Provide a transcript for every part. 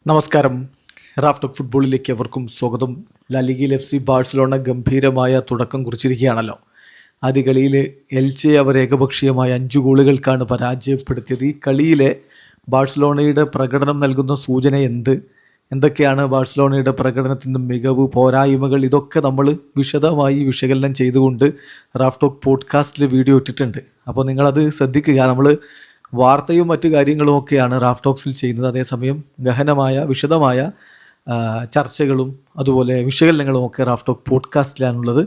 നമസ്കാരം. റാഫ് ഫുട്ബോളിലേക്ക് എവർക്കും സ്വാഗതം. ലാലിഗയിൽ FC ബാഴ്സലോണ ഗംഭീരമായ തുടക്കം കുറിച്ചിരിക്കുകയാണല്ലോ. ആദ്യ കളിയിൽ എൽചെ അവർ ഏകപക്ഷീയമായ 5 ഗോളുകൾക്കാണ് പരാജയപ്പെടുത്തിയത്. ഈ കളിയിലെ ബാഴ്സലോണയുടെ പ്രകടനം നൽകുന്ന സൂചന എന്തൊക്കെയാണ് ബാഴ്സലോണയുടെ പ്രകടനത്തിൻ്റെ മികവ്, പോരായ്മകൾ, ഇതൊക്കെ നമ്മൾ വിശദമായി വിശകലനം ചെയ്തുകൊണ്ട് റാഫ് ടോക്ക് പോഡ്കാസ്റ്റിൽ വീഡിയോ ഇട്ടിട്ടുണ്ട്. അപ്പോൾ നിങ്ങളത് ശ്രദ്ധിക്കുക. നമ്മൾ വാർത്തയും മറ്റു കാര്യങ്ങളുമൊക്കെയാണ് റാഫ് ടോക്സിൽ ചെയ്യുന്നത്. അതേസമയം ഗഹനമായ വിശദമായ ചർച്ചകളും അതുപോലെ വിശകലനങ്ങളും ഒക്കെ റാഫ് ടോക്ക് പോഡ്കാസ്റ്റിലാണുള്ളത്.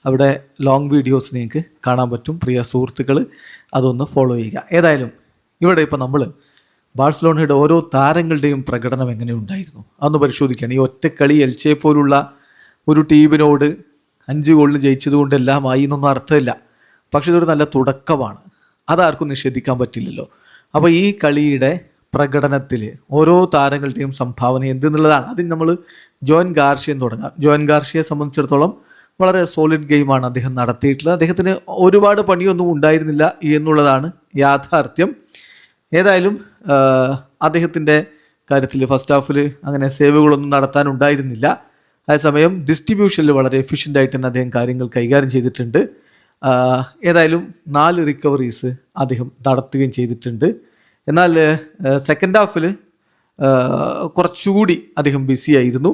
അവിടെ ലോങ് വീഡിയോസ് നിങ്ങൾക്ക് കാണാൻ പറ്റും. പ്രിയ സുഹൃത്തുക്കൾ അതൊന്ന് ഫോളോ ചെയ്യുക. ഏതായാലും ഇവിടെ ഇപ്പോൾ നമ്മൾ ബാഴ്സലോണയുടെ ഓരോ താരങ്ങളുടെയും പ്രകടനം എങ്ങനെ ഉണ്ടായിരുന്നു അതൊന്ന് പരിശോധിക്കുകയാണ്. ഈ ഒറ്റക്കളി എൽചെ പോലുള്ള ഒരു ടീമിനോട് 5 ഗോളിന് ജയിച്ചതുകൊണ്ട് എല്ലാം ആയി എന്നൊന്നും അർത്ഥമില്ല. പക്ഷേ ഇതൊരു നല്ല തുടക്കമാണ്, അതാർക്കും നിഷേധിക്കാൻ പറ്റില്ലല്ലോ. അപ്പോൾ ഈ കളിയുടെ പ്രകടനത്തിൽ ഓരോ താരങ്ങളുടെയും സംഭാവന എന്തെന്നുള്ളതാണ്. അതിന് നമ്മൾ ജോൻ ഗാർഷ്യൻ തുടങ്ങാം. ജോൻ ഗാർഷ്യയെ സംബന്ധിച്ചിടത്തോളം വളരെ സോളിഡ് ഗെയിമാണ് അദ്ദേഹം നടത്തിയിട്ടുള്ളത്. അദ്ദേഹത്തിന് ഒരുപാട് പണിയൊന്നും ഉണ്ടായിരുന്നില്ല എന്നുള്ളതാണ് യാഥാർത്ഥ്യം. ഏതായാലും അദ്ദേഹത്തിൻ്റെ കാര്യത്തിൽ ഫസ്റ്റ് ഹാഫിൽ അങ്ങനെ സേവുകളൊന്നും നടത്താനുണ്ടായിരുന്നില്ല. അതേസമയം ഡിസ്ട്രിബ്യൂഷനിൽ വളരെ എഫിഷ്യൻ്റായിട്ട് തന്നെ അദ്ദേഹം കാര്യങ്ങൾ കൈകാര്യം ചെയ്തിട്ടുണ്ട്. ഏതായാലും 4 റിക്കവറീസ് അദ്ദേഹം നടത്തുകയും ചെയ്തിട്ടുണ്ട്. എന്നാൽ സെക്കൻഡ് ഹാഫിൽ കുറച്ചുകൂടി അദ്ദേഹം ബിസി ആയിരുന്നു.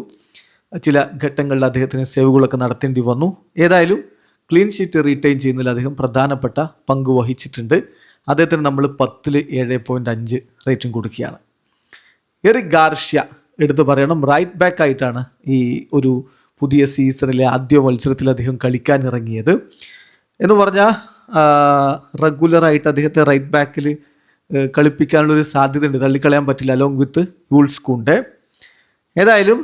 ചില ഘട്ടങ്ങളിൽ അദ്ദേഹത്തിന് സേവുകളൊക്കെ നടത്തേണ്ടി വന്നു. ഏതായാലും ക്ലീൻ ഷീറ്റ് റീറ്റെയിൻ ചെയ്യുന്നതിൽ അദ്ദേഹം പ്രധാനപ്പെട്ട പങ്ക് വഹിച്ചിട്ടുണ്ട്. അദ്ദേഹത്തിന് നമ്മൾ 10ൽ 7.5 റേറ്റിംഗ് കൊടുക്കുകയാണ്. എറിക് ഗാർഷ്യ എടുത്തു പറയണം. റൈറ്റ് ബാക്ക് ആയിട്ടാണ് ഈ ഒരു പുതിയ സീസണിലെ ആദ്യ മത്സരത്തിൽ അദ്ദേഹം കളിക്കാൻ ഇറങ്ങിയത്. എന്ന് പറഞ്ഞാൽ റെഗുലറായിട്ട് അദ്ദേഹത്തെ റൈറ്റ് ബാക്കിൽ കളിപ്പിക്കാനുള്ളൊരു സാധ്യതയുണ്ട്, തള്ളിക്കളയാൻ പറ്റില്ല, അലോങ് വിത്ത് യൂൾസ് കുണ്ടെ. ഏതായാലും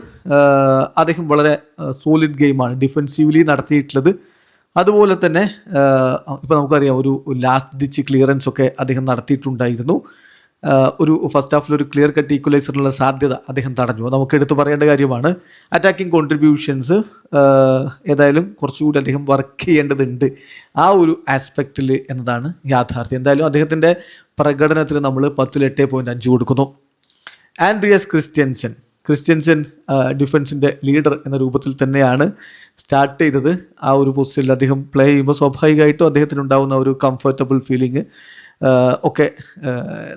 അദ്ദേഹം വളരെ സോളിഡ് ഗെയിമാണ് ഡിഫെൻസീവ്ലി നടത്തിയിട്ടുള്ളത്. അതുപോലെ തന്നെ ഇപ്പോൾ നമുക്കറിയാം ഒരു ലാസ്റ്റ് ഡിച്ച് ക്ലിയറൻസ് ഒക്കെ അദ്ദേഹം നടത്തിയിട്ടുണ്ടായിരുന്നു. ഒരു ഫസ്റ്റ് ഹാഫിൽ ഒരു ക്ലിയർ കട്ട് ഈക്വലൈസറിനുള്ള സാധ്യത അദ്ദേഹം തടഞ്ഞു. നമുക്ക് എടുത്തു പറയേണ്ട കാര്യമാണ്. അറ്റാക്കിംഗ് കോൺട്രിബ്യൂഷൻസ് ഏതായാലും കുറച്ചുകൂടി അദ്ദേഹം വർക്ക് ചെയ്യേണ്ടതുണ്ട് ആ ഒരു ആസ്പെക്റ്റിൽ എന്നതാണ് യാഥാർത്ഥ്യം. എന്തായാലും അദ്ദേഹത്തിൻ്റെ പ്രകടനത്തിന് നമ്മൾ 10ൽ 8.5 കൊടുക്കുന്നു. ആൻഡ്രിയസ് ക്രിസ്ത്യൻസൻ ഡിഫൻസിൻ്റെ ലീഡർ എന്ന രൂപത്തിൽ തന്നെയാണ് സ്റ്റാർട്ട് ചെയ്തത്. ആ ഒരു പൊസിഷനിൽ അദ്ദേഹം പ്ലേ ചെയ്യുമ്പോൾ സ്വാഭാവികമായിട്ടും അദ്ദേഹത്തിനുണ്ടാകുന്ന ഒരു കംഫർട്ടബിൾ ഫീലിംഗ് ഒക്കെ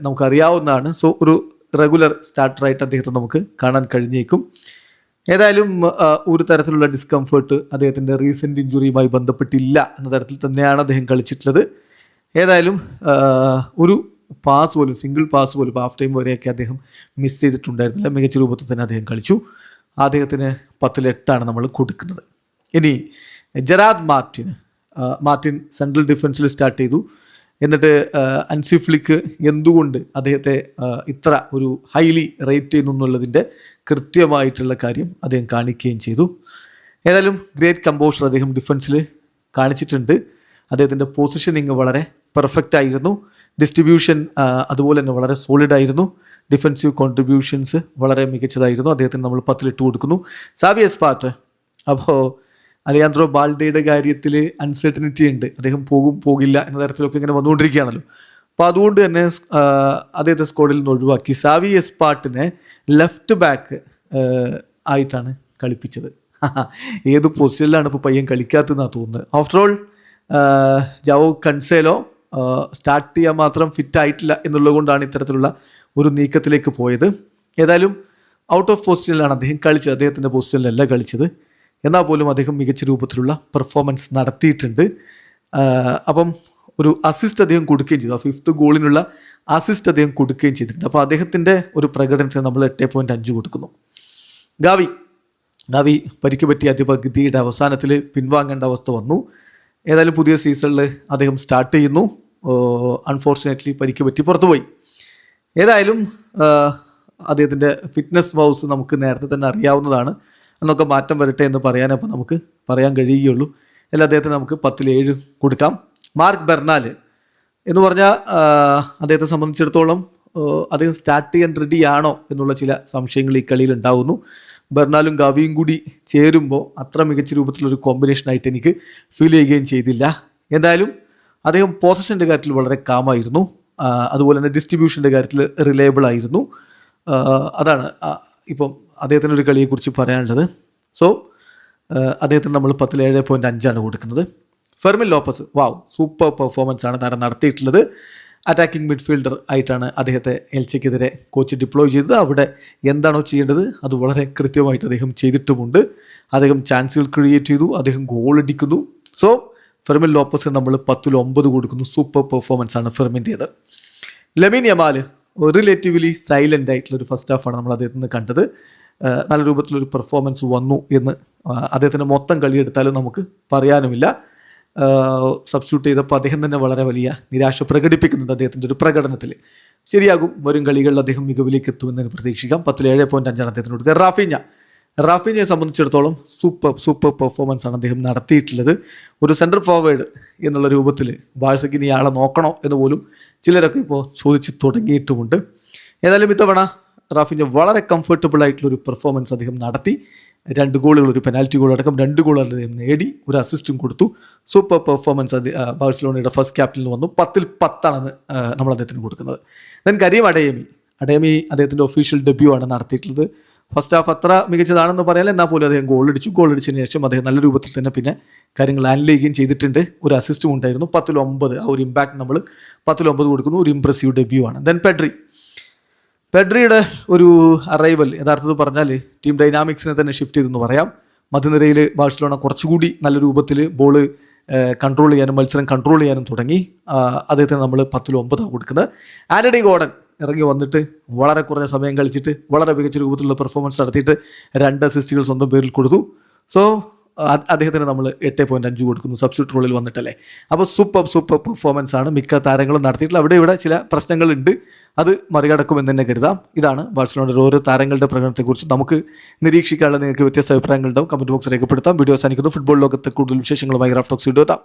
നമുക്കറിയാവുന്നതാണ്. സോ ഒരു റെഗുലർ സ്റ്റാർട്ടറായിട്ട് അദ്ദേഹത്തെ നമുക്ക് കാണാൻ കഴിഞ്ഞേക്കും. ഏതായാലും ഒരു തരത്തിലുള്ള ഡിസ്കംഫേർട്ട് അദ്ദേഹത്തിൻ്റെ റീസെൻറ്റ് ഇഞ്ചുറിയുമായി ബന്ധപ്പെട്ടില്ല എന്ന തരത്തിൽ തന്നെയാണ് അദ്ദേഹം കളിച്ചിട്ടുള്ളത്. ഏതായാലും ഒരു പാസ് പോലും, സിംഗിൾ പാസ് പോലും ഹാഫ് ടൈം വരെയൊക്കെ അദ്ദേഹം മിസ് ചെയ്തിട്ടുണ്ടായിരുന്നില്ല. മികച്ച രൂപത്തിൽ തന്നെ അദ്ദേഹം കളിച്ചു. അദ്ദേഹത്തിന് 10ൽ 8 നമ്മൾ കൊടുക്കുന്നത്. ഇനി ജെറാഡ് മാർട്ടിൻ സെൻട്രൽ ഡിഫൻസിൽ സ്റ്റാർട്ട് ചെയ്തു. എന്നിട്ട് അൻസി ഫ്ലിക്ക് എന്തുകൊണ്ട് അദ്ദേഹത്തെ ഇത്ര ഒരു ഹൈലി റേറ്റ് ചെയ്യുന്നു എന്നുള്ളതിൻ്റെ കൃത്യമായിട്ടുള്ള കാര്യം അദ്ദേഹം കാണിക്കുകയും ചെയ്തു. ഏതായാലും ഗ്രേറ്റ് കമ്പോഷർ അദ്ദേഹം ഡിഫൻസിൽ കാണിച്ചിട്ടുണ്ട്. അദ്ദേഹത്തിൻ്റെ പൊസിഷനിങ് വളരെ പെർഫെക്റ്റ് ആയിരുന്നു. ഡിസ്ട്രിബ്യൂഷൻ അതുപോലെ തന്നെ വളരെ സോളിഡായിരുന്നു. ഡിഫൻസീവ് കോൺട്രിബ്യൂഷൻസ് വളരെ മികച്ചതായിരുന്നു. അദ്ദേഹത്തിന് നമ്മൾ 10ൽ 8 കൊടുക്കുന്നു. സാവി എസ്പാർട്ട്, അപ്പോൾ അലിയാൻഡ്രോ ബാൽഡയുടെ കാര്യത്തിൽ അൺസർട്ടനിറ്റി ഉണ്ട്. അദ്ദേഹം പോകില്ല എന്ന തരത്തിലൊക്കെ ഇങ്ങനെ വന്നുകൊണ്ടിരിക്കുകയാണല്ലോ. അപ്പോൾ അതുകൊണ്ട് തന്നെ അദ്ദേഹത്തെ സ്ക്വാഡിൽ നിന്ന് ഒഴിവാക്കി സാവി എസ്പാർട്ടിനെ ലെഫ്റ്റ് ബാക്ക് ആയിട്ടാണ് കളിപ്പിച്ചത്. ഏത് പൊസിഷനിലാണ് ഇപ്പോൾ പയ്യൻ കളിക്കാത്തതെന്നാണ് തോന്നുന്നത്. After all Joao Cancelo start ചെയ്യാൻ മാത്രം ഫിറ്റ് ആയിട്ടില്ല എന്നുള്ളത് കൊണ്ടാണ് ഇത്തരത്തിലുള്ള ഒരു നീക്കത്തിലേക്ക് പോയത്. ഏതായാലും ഔട്ട് ഓഫ് പൊസിഷനിലാണ് അദ്ദേഹം കളിച്ചത്. അദ്ദേഹത്തിൻ്റെ പൊസിഷനിലല്ല കളിച്ചത്. എന്നാൽ പോലും അദ്ദേഹം മികച്ച രൂപത്തിലുള്ള പെർഫോമൻസ് നടത്തിയിട്ടുണ്ട്. അപ്പം ഒരു അസിസ്റ്റ് അദ്ദേഹം കൊടുക്കുകയും ചെയ്തു. 5th ഗോളിനുള്ള അസിസ്റ്റ് അദ്ദേഹം കൊടുക്കുകയും ചെയ്തിട്ടുണ്ട്. അപ്പോൾ അദ്ദേഹത്തിൻ്റെ ഒരു പ്രകടനത്തിന് നമ്മൾ 8.5 കൊടുക്കുന്നു. ഗാവി പരിക്ക് പറ്റിയ അതിപകുതിയുടെ അവസാനത്തിൽ പിൻവാങ്ങേണ്ട അവസ്ഥ വന്നു. ഏതായാലും പുതിയ സീസണിൽ അദ്ദേഹം സ്റ്റാർട്ട് ചെയ്യുന്നു. അൺഫോർച്ചുനേറ്റ്ലി പരിക്ക് പറ്റി പുറത്തുപോയി. ഏതായാലും അദ്ദേഹത്തിൻ്റെ ഫിറ്റ്നസ് വൗസ് നമുക്ക് നേരത്തെ തന്നെ അറിയാവുന്നതാണ്. എന്നൊക്കെ മാറ്റം വരട്ടെ എന്ന് പറയാനപ്പോൾ നമുക്ക് പറയാൻ കഴിയുകയുള്ളൂ. അല്ല, അദ്ദേഹത്തിന് നമുക്ക് 10ൽ 7 കൊടുക്കാം. മാർക്ക് ബെർണാൽ എന്ന് പറഞ്ഞാൽ അദ്ദേഹത്തെ സംബന്ധിച്ചിടത്തോളം അദ്ദേഹം സ്റ്റാർട്ട് ചെയ്യാൻ റെഡിയാണോ എന്നുള്ള ചില സംശയങ്ങൾ ഈ കളിയിൽ ഉണ്ടാകുന്നു. ബെർണാലും ഗാവിയും കൂടി ചേരുമ്പോൾ അത്ര മികച്ച രൂപത്തിലൊരു കോമ്പിനേഷനായിട്ട് എനിക്ക് ഫീൽ ചെയ്യുകയും ചെയ്തില്ല. എന്തായാലും അദ്ദേഹം പൊസിഷൻ്റെ കാര്യത്തിൽ വളരെ കാമായിരുന്നു. അതുപോലെ തന്നെ ഡിസ്ട്രിബ്യൂഷൻ്റെ കാര്യത്തിൽ റിലയബിൾ ആയിരുന്നു. അതാണ് ഇപ്പം അദ്ദേഹത്തിൻ്റെ ഒരു കളിയെക്കുറിച്ച് പറയാനുള്ളത്. സോ അദ്ദേഹത്തിന് നമ്മൾ 10 7.5 കൊടുക്കുന്നത്. ഫെർമിൻ ലോപ്പസ് സൂപ്പർ പെർഫോമൻസ് ആണ് താരം നടത്തിയിട്ടുള്ളത്. അറ്റാക്കിംഗ് മിഡ്ഫീൽഡർ ആയിട്ടാണ് അദ്ദേഹത്തെ എൽച്ചയ്ക്കെതിരെ കോച്ച് ഡിപ്ലോയ് ചെയ്തത്. അവിടെ എന്താണോ ചെയ്യേണ്ടത് അത് വളരെ കൃത്യമായിട്ട് അദ്ദേഹം ചെയ്തിട്ടുമുണ്ട്. അദ്ദേഹം ചാൻസുകൾ ക്രിയേറ്റ് ചെയ്തു, അദ്ദേഹം ഗോൾ അടിക്കുന്നു. സോ ഫെർമിൻ ലോപ്പസ് നമ്മൾ 10 9 കൊടുക്കുന്നു. സൂപ്പർ പെർഫോമൻസ് ആണ് ഫെർമിൻ്റേത്. ലമീൻ യമാൽ റിലേറ്റീവ്ലി സൈലൻ്റ് ആയിട്ടുള്ളൊരു ഫസ്റ്റ് ഹാഫാണ് നമ്മൾ അദ്ദേഹത്തിൽ നിന്ന് കണ്ടത്. നല്ല രൂപത്തിലൊരു പെർഫോമൻസ് വന്നു എന്ന് അദ്ദേഹത്തിൻ്റെ മൊത്തം കളിയെടുത്താലും നമുക്ക് പറയാനുമില്ല. സബ്സ്റ്റിറ്റ്യൂട്ട് ചെയ്തപ്പോൾ അദ്ദേഹം തന്നെ വളരെ വലിയ നിരാശ പ്രകടിപ്പിക്കുന്നുണ്ട് അദ്ദേഹത്തിൻ്റെ ഒരു പ്രകടനത്തിൽ. ശരിയാകും, വരും കളികളിൽ അദ്ദേഹം മികവിലേക്ക് എത്തുമെന്ന് പ്രതീക്ഷിക്കാം. 10 7.5 അദ്ദേഹത്തിന് കൊടുക്കുക. റാഫീഞ്ഞയെ സംബന്ധിച്ചിടത്തോളം സൂപ്പർ പെർഫോമൻസ് ആണ് അദ്ദേഹം നടത്തിയിട്ടുള്ളത്. ഒരു സെൻട്രൽ ഫോർവേഡ് എന്നുള്ള രൂപത്തിൽ ബാഴ്സയ്ക്ക് ഇനി ആളെ നോക്കണോ എന്ന് പോലും ചിലരൊക്കെ ഇപ്പോൾ ചോദിച്ച് തുടങ്ങിയിട്ടുമുണ്ട്. ഏതായാലും ഇത്തവണ റാഫീഞ്ഞ വളരെ കംഫർട്ടബിൾ ആയിട്ടുള്ളൊരു പെർഫോമൻസ് അദ്ദേഹം നടത്തി. 2 ഗോളുകൾ, ഒരു പെനാൽറ്റി ഗോൾ അടക്കം 2 ഗോൾ അദ്ദേഹം നേടി, ഒരു അസിസ്റ്റും കൊടുത്തു. സൂപ്പർ പെർഫോമൻസ് ബാഴ്സലോണയുടെ ഫസ്റ്റ് ക്യാപ്റ്റനിൽ വന്നു. 10 10 നമ്മൾ അദ്ദേഹത്തിന് കൊടുക്കുന്നത്. ദെൻ കരീം അഡേമി അദ്ദേഹത്തിൻ്റെ ഒഫീഷ്യൽ ഡെബ്യൂ ആണ് നടത്തിയിട്ടുള്ളത്. ഫസ്റ്റ് ഹാഫ് അത്ര മികച്ചതാണെന്ന് പറയാൻ, എന്നാൽ പോലും അദ്ദേഹം ഗോൾ അടിച്ചതിന് ശേഷം അദ്ദേഹം നല്ല രൂപത്തിൽ തന്നെ പിന്നെ കാര്യങ്ങൾ ഹാൻഡിൽ ചെയ്യുകയും ചെയ്തിട്ടുണ്ട്. ഒരു അസിസ്റ്റും ഉണ്ടായിരുന്നു. 10 9 ആ ഒരു ഇമ്പാക്ട് നമ്മൾ 10 9 കൊടുക്കുന്നു. ഒരു ഇംപ്രസീവ് ഡെബ്യൂ ആണ്. ദെൻ പെഡ്രിയുടെ ഒരു അറൈവൽ യഥാർത്ഥത്തിൽ പറഞ്ഞാൽ ടീം ഡൈനാമിക്സിനെ തന്നെ ഷിഫ്റ്റ് ചെയ്തെന്ന് പറയാം. മധ്യനിരയിൽ ബാഴ്സലോണ കുറച്ചുകൂടി നല്ല രൂപത്തിൽ ബോള് കൺട്രോൾ ചെയ്യാനും മത്സരം കൺട്രോൾ ചെയ്യാനും തുടങ്ങി. അദ്ദേഹത്തിന് നമ്മൾ 10 9 കൊടുക്കുന്നത്. ആന്റണി ഗോർഡൻ ഇറങ്ങി വന്നിട്ട് വളരെ കുറഞ്ഞ സമയം കളിച്ചിട്ട് വളരെ മികച്ച രൂപത്തിലുള്ള പെർഫോമൻസ് നടത്തിയിട്ട് 2 അസിസ്റ്റുകൾ സ്വന്തം പേരിൽ കൊടുത്തു. സോ അദ്ദേഹത്തിന് നമ്മൾ 8.5 കൊടുക്കുന്നു, സബ്സ്റ്റിറ്റ്യൂട്ട് റോളിൽ വന്നിട്ടല്ലേ. അപ്പോൾ സൂപ്പർ പെർഫോമൻസ് ആണ് മിക്ക താരങ്ങളും നടത്തിയിട്ടുള്ളത്. ഇവിടെ ചില പ്രശ്നങ്ങളുണ്ട്, അത് മറികടക്കുമെന്ന് തന്നെ കരുതാം. ഇതാണ് ബാഴ്സലോണയുടെ ഓരോ താരങ്ങളുടെ പ്രകടനത്തെക്കുറിച്ച് നമുക്ക് നിരീക്ഷിക്കാനുള്ള. നിങ്ങൾക്ക് വ്യത്യസ്ത അഭിപ്രായങ്ങളുണ്ടാവും, കമൻറ്റ് ബോക്സ് രേഖപ്പെടുത്താം. വീഡിയോ അവസാനിക്കുന്നു. ഫുട്ബോൾ ലോകത്ത് കൂടുതൽ വിശേഷങ്ങളുമായി റാഫ് ടോക്സ് വീഡിയോ എത്താം.